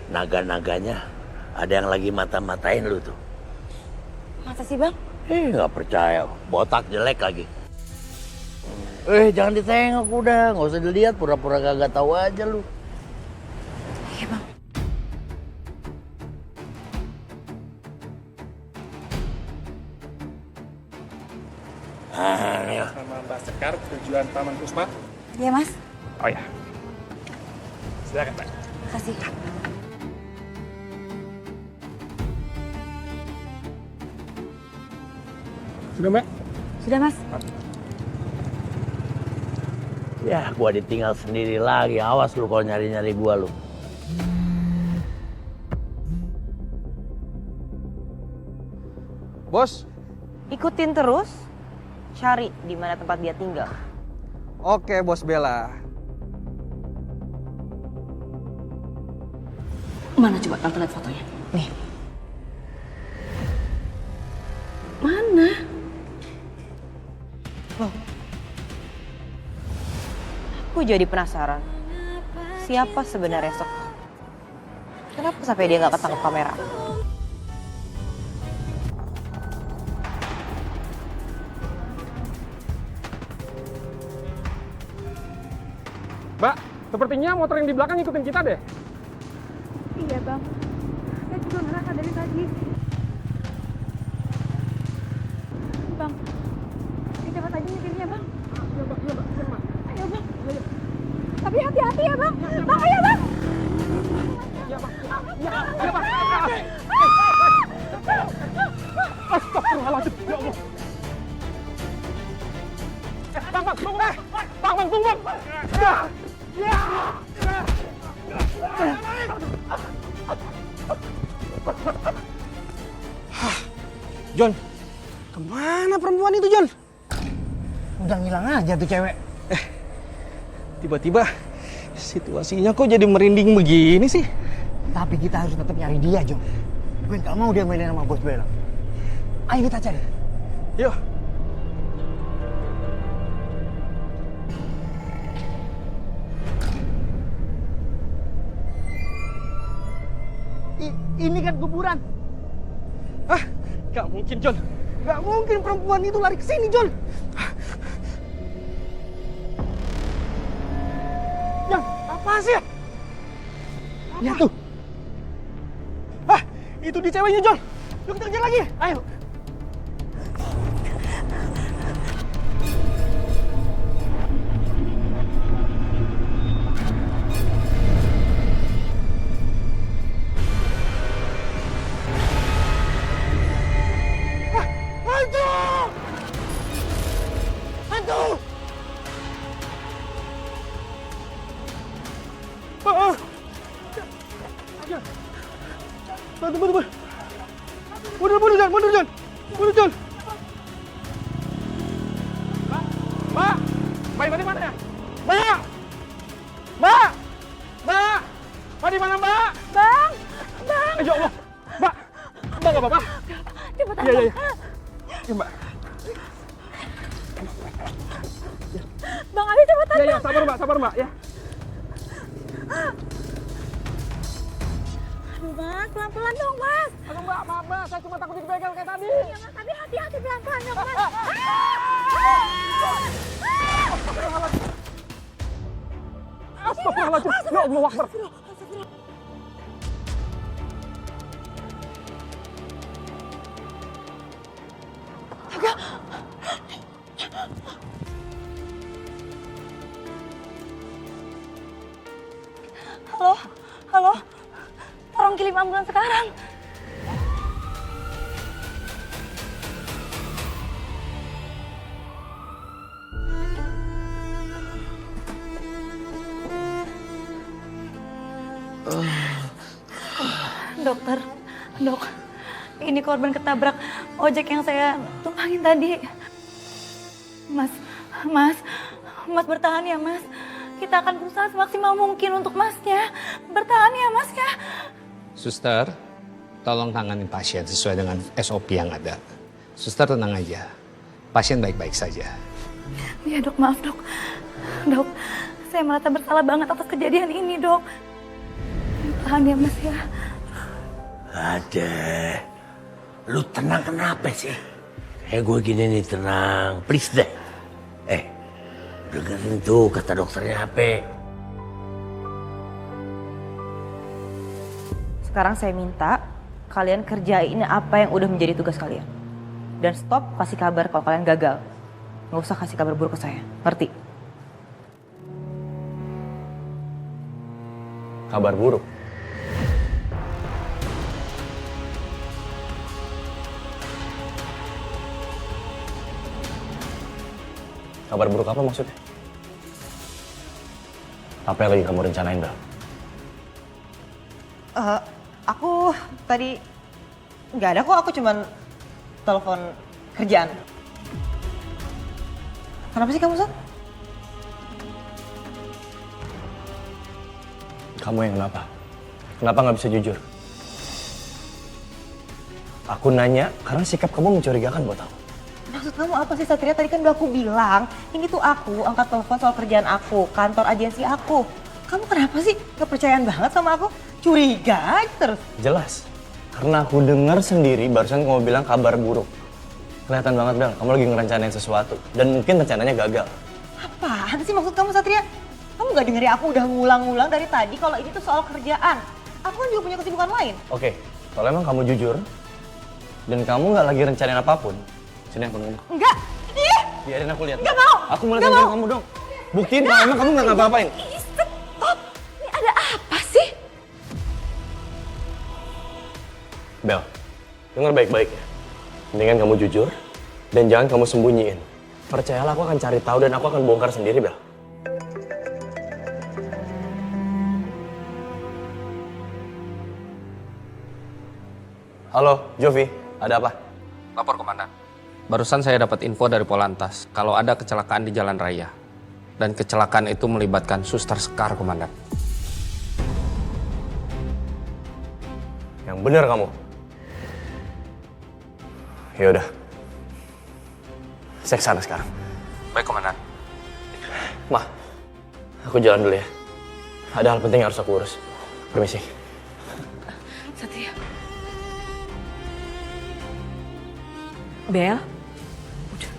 naga-naganya ada yang lagi mata-matain lu tuh. Masa sih bang? Nggak percaya, botak jelek lagi. Jangan ditengok udah, nggak usah dilihat, pura-pura kagak tahu aja lu. Iya bang. Ya. Sama Mbak Sekar, tujuan Taman Puspa. Iya mas. Oh ya. Silakan Mbak. Makasih. Sudah Mbak? Sudah mas. Ya, gua ditinggal sendiri lagi. Awas lu kalau nyari-nyari gua lu. Bos, Ikutin terus, cari di mana tempat dia tinggal. oke Bos Bella. Mana coba tante lihat fotonya? Nih. Mana? Aku jadi penasaran. Siapa sebenarnya Sekar? Kenapa sampai dia nggak ketangkep kamera? Mbak, sepertinya motor yang di belakang ngikutin kita deh. Iya bang, saya juga ngerasa dari tadi. Bang, cepat aja nyetirnya bang. Iya Mbak, iya Mbak, iya Mbak. Ayo bang. Tapi hati-hati ya bang. Bang ayo bang. Iya Mbak, iya Mbak. Astagfirullahaladzim, ya Allah. Bang, tunggu bang. John, kemana perempuan itu John? Udah ngilang aja tuh cewek. Tiba-tiba situasinya kok jadi merinding begini sih? Tapi kita harus tetap nyari dia, John. Gue gak mau dia mainin sama Bos Bella. Ayo kita cari. Yuk. Ini kan kuburan. Hah? Gak mungkin John. Gak mungkin perempuan itu lari ke sini John. John, apa sih? Lihat tuh. Hah? Itu di ceweknya John. Yuk kita kejar lagi. Ayo. Tunggu. Mundur John. Mundur John. Mbak, yang tadi mana ya? Mbak, di mana Mbak? Bang. Ya Allah, Mbak nggak apa-apa? Cepetan Iya. bang. Iya Mbak. Bang ayo cepetan Iya, bang. sabar Mbak ya. Aduh mas, pelan-pelan dong mas. Aduh Mbak, maaf Mbak, saya cuma takut dibegal kayak tadi. Iya mas, tapi hati-hati pelan-pelan dong mas. Astagfirullahaladzim, ya Allah Akbar. Halo. Tolong kirim ambulans sekarang. Dok, ini korban ketabrak ojek yang saya tumpangin tadi. Mas bertahan ya mas. Kita akan berusaha semaksimal mungkin untuk masnya. Bertahan ya mas ya. Suster, tolong tangani pasien sesuai dengan SOP yang ada. Suster tenang aja, pasien baik-baik saja. Iya dok, maaf dok. Dok, saya merasa bersalah banget atas kejadian ini dok. bertahan ya Mas ya. Ada. Lu tenang kenapa sih? Gue gini nih tenang. Please deh. Dengerin tuh kata dokternya apa. Sekarang saya minta kalian kerjain apa yang udah menjadi tugas kalian. Dan stop kasih kabar kalau kalian gagal. Nggak usah kasih kabar buruk ke saya. Ngerti? Kabar buruk? Kabar buruk apa maksudnya? Apa yang lagi kamu rencanain, Bel? Aku tadi nggak ada kok. Aku cuman telepon kerjaan. Kenapa sih kamu, Sat? Kamu yang kenapa? Kenapa nggak bisa jujur? Aku nanya karena sikap kamu mencurigakan buat aku. Maksud kamu apa sih, Satria? Tadi kan udah aku bilang, ini tuh aku angkat telepon soal kerjaan aku, kantor agensi aku. Kamu kenapa sih kepercayaan banget sama aku? Curiga aja terus. Jelas, karena aku dengar sendiri barusan kamu bilang kabar buruk. Kelihatan banget, Bel, kamu lagi ngerencanain sesuatu. Dan mungkin rencananya gagal. Apaan sih maksud kamu, Satria? Kamu gak dengerin aku udah ngulang-ngulang dari tadi kalau ini tuh soal kerjaan. Aku kan juga punya kesibukan lain. Oke, kalau emang kamu jujur, dan kamu nggak lagi rencanain apapun, sini aku nunggu. Enggak! Ih! Biarin aku lihat. Nggak mau! Aku mau lihat kamu dong. Buktiin kalau emang kamu nggak ngapa-ngapain. Stop! Ini ada apa sih? Bel, dengar baik-baik ya. Mendingan kamu jujur, dan jangan kamu sembunyiin. Percayalah, aku akan cari tahu dan aku akan bongkar sendiri, Bel. Halo, Jovi. Ada apa? Lapor komandan. Barusan saya dapat info dari Polantas kalau ada kecelakaan di jalan raya. Dan kecelakaan itu melibatkan Suster Sekar, komandan. Yang benar kamu. Ya udah. Saya kesana sekarang. Baik, komandan. Ma, aku jalan dulu ya. Ada hal penting yang harus aku urus. Permisi. Satria. Bel, udah.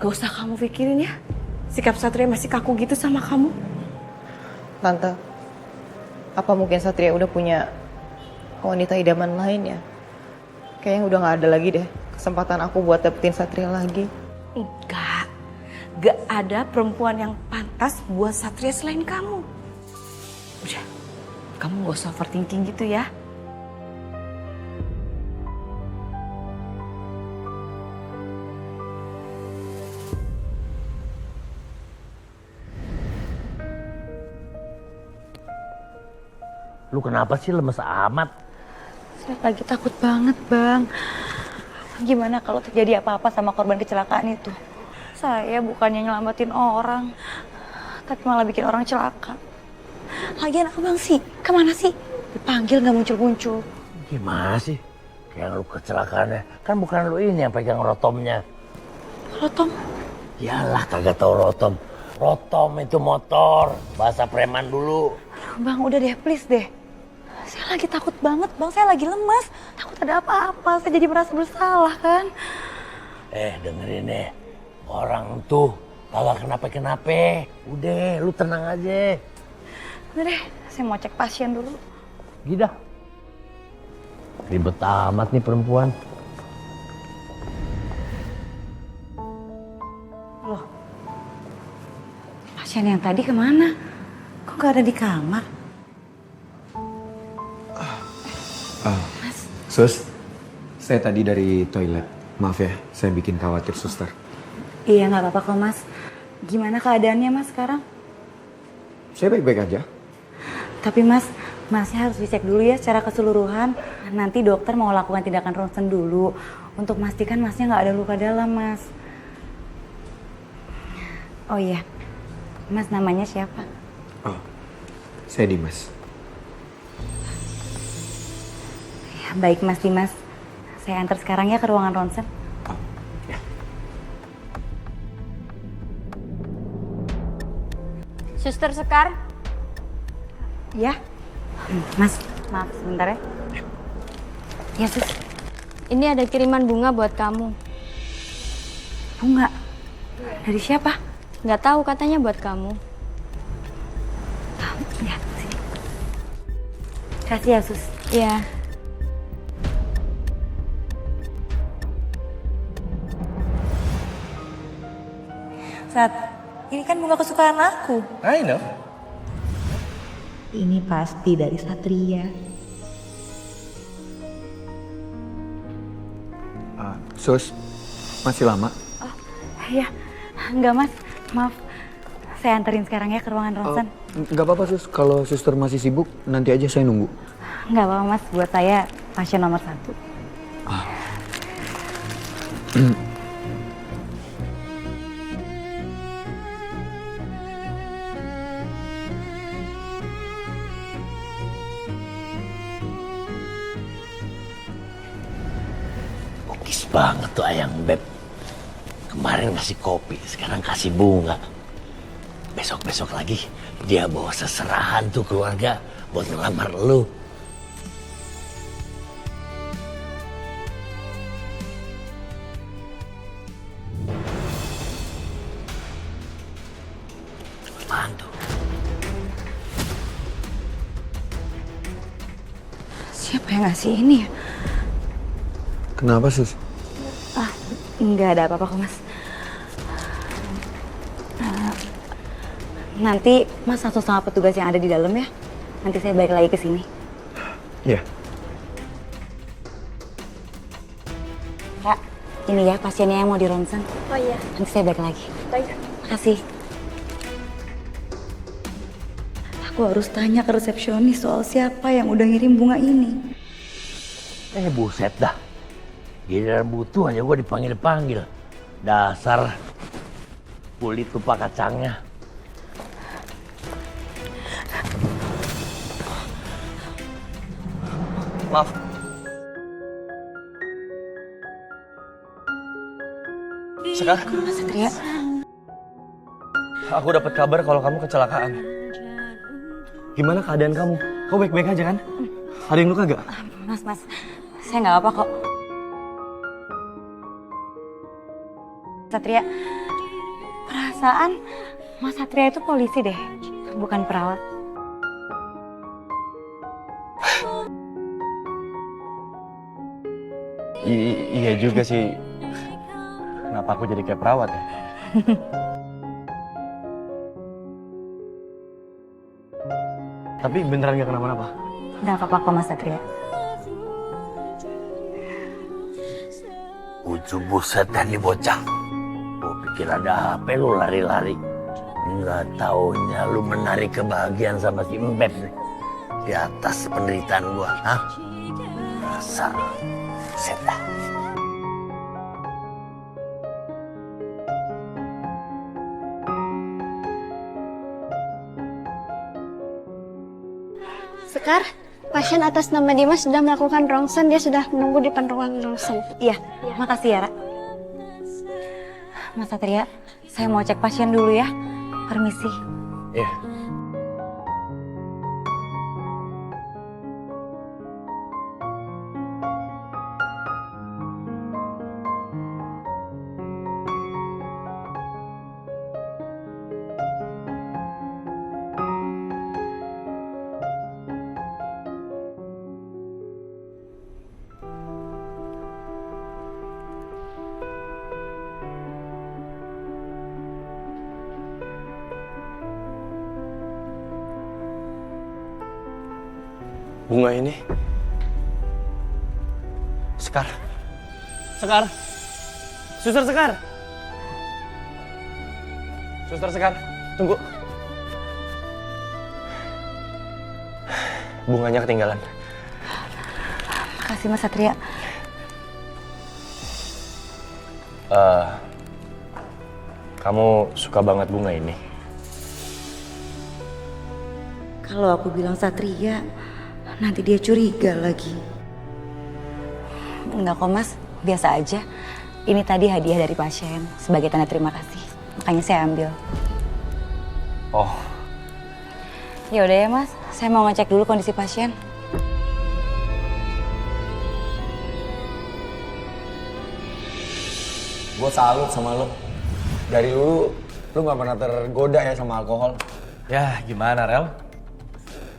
Gak usah kamu pikirin ya. Sikap Satria masih kaku gitu sama kamu. Tante, apa mungkin Satria udah punya wanita idaman lain ya? Kayaknya udah gak ada lagi deh kesempatan aku buat dapetin Satria lagi. Enggak. Gak ada perempuan yang pantas buat Satria selain kamu. Udah, kamu gak usah overthinking gitu ya. Lu kenapa sih lemes amat? Saya lagi takut banget, Bang. Gimana kalau terjadi apa-apa sama korban kecelakaan itu? Saya bukannya nyelamatin orang, tapi malah bikin orang celaka. Lagian abang sih, kemana sih? Dipanggil nggak muncul-muncul. Gimana sih? Kayak lu kecelakaannya. Kan bukan lu ini yang pegang rotomnya. Rotom? Yalah, kagak tau rotom. Rotom itu motor. Bahasa preman dulu. Aduh, Bang, udah deh, please deh. Saya lagi takut banget, Bang. Saya lagi lemas. Takut ada apa-apa. Saya jadi merasa bersalah, kan? Dengerin deh. Orang tuh kagak kenapa-kenapa. Udah, lu tenang aja. Udah deh, saya mau cek pasien dulu. Gila. Ribet amat nih perempuan. Loh, pasien yang tadi kemana? Kok gak ada di kamar? Sus, saya tadi dari toilet. Maaf ya, saya bikin khawatir suster. Iya, gak apa-apa kok, Mas. Gimana keadaannya, Mas, sekarang? Saya baik-baik aja. Tapi, Mas, Masnya harus dicek dulu ya secara keseluruhan. Nanti dokter mau lakukan tindakan ronsen dulu untuk memastikan Masnya gak ada luka dalam, Mas. Oh iya, Mas namanya siapa? Oh, saya Dimas. Ya, baik, Mas Dimas. Saya antar sekarang ya ke ruangan ronsen. Oh, ya. Suster Sekar? Ya, Mas, maaf sebentar ya. Ya, Sus. Ini ada kiriman bunga buat kamu. Bunga? Dari siapa? Nggak tahu, katanya buat kamu. Ya, sini. Kasih ya, Sus. Iya. Sat, ini kan bunga kesukaan aku. I know. Ini pasti dari Satria. Sus, masih lama? Iya, enggak Mas. Maaf, saya anterin sekarang ya ke ruangan ronsen. Nggak apa-apa Sus, kalau suster masih sibuk, nanti aja saya nunggu. Enggak apa-apa Mas, buat saya pasien nomor 1. Bokis banget tuh ayang Beb. Kemarin kasih kopi, sekarang kasih bunga. Besok-besok lagi dia bawa seserahan tuh keluarga buat ngelamar lu. Apaan tuh? Siapa yang ngasih ini ya? Kenapa Sus? Enggak ada apa-apa kok Mas. Nanti Mas langsung sama petugas yang ada di dalam ya. Nanti saya balik lagi ke sini. Iya. Kak, ini ya pasiennya yang mau di ronsen. Oh iya. Nanti saya balik lagi. Baik. Makasih. Aku harus tanya ke resepsionis soal siapa yang udah ngirim bunga ini. Buset dah. Giliran butuh aja gue dipanggil-panggil. Dasar kulit lupa kacangnya. Maaf. Sekar, Mas Satria, aku dapat kabar kalau kamu kecelakaan. Gimana keadaan kamu? Kamu baik-baik aja kan? Ada yang luka gak? Mas, saya nggak apa kok. Satria, perasaan Mas Satria itu polisi deh, bukan perawat. Iya juga sih. Kenapa aku jadi kayak perawat ya? Tapi beneran gak kenapa-napa? Nggak apa-apa kok Mas Satria. Buset nih bocah. Gue pikir ada HP lu lari-lari. Nggak taunya lu menarik kebahagiaan sama si Mbep nih. Di atas penderitaan gua, hah? Dasar. Buset dah. Sekar, pasien atas nama Dimas sudah melakukan ronsen. Dia sudah menunggu di depan ruangan ronsen. Iya, makasih ya, Ra. Mas Satria, saya mau cek pasien dulu ya. Permisi. Iya. Bunga ini. Sekar. Suster Sekar. Suster Sekar, tunggu. Bunganya ketinggalan. Makasih Mas Satria. Kamu suka banget bunga ini? Kalau aku bilang Satria, nanti dia curiga lagi. Enggak kok Mas, biasa aja. Ini tadi hadiah dari pasien sebagai tanda terima kasih. Makanya saya ambil. Oh, Ya udah ya Mas, saya mau ngecek dulu kondisi pasien. Gue salut sama lo. Dari dulu, lo gak pernah tergoda ya sama alkohol. Ya gimana Rel?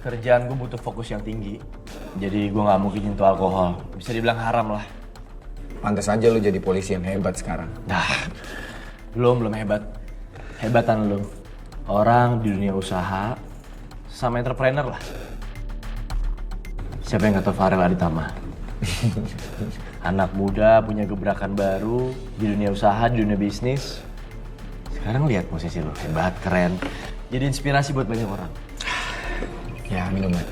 Kerjaan gue butuh fokus yang tinggi. Jadi gue gak mungkin nyentuh alkohol. Bisa dibilang haram lah. Pantes aja lo jadi polisi yang hebat sekarang. Nah, belum hebat. Hebatan lo. Orang di dunia usaha sama entrepreneur lah. Siapa yang gak tau Farel Aditama? Anak muda punya gebrakan baru di dunia usaha, di dunia bisnis. Sekarang lihat posisi lo, hebat, keren. Jadi inspirasi buat banyak orang. Ya, minum ya.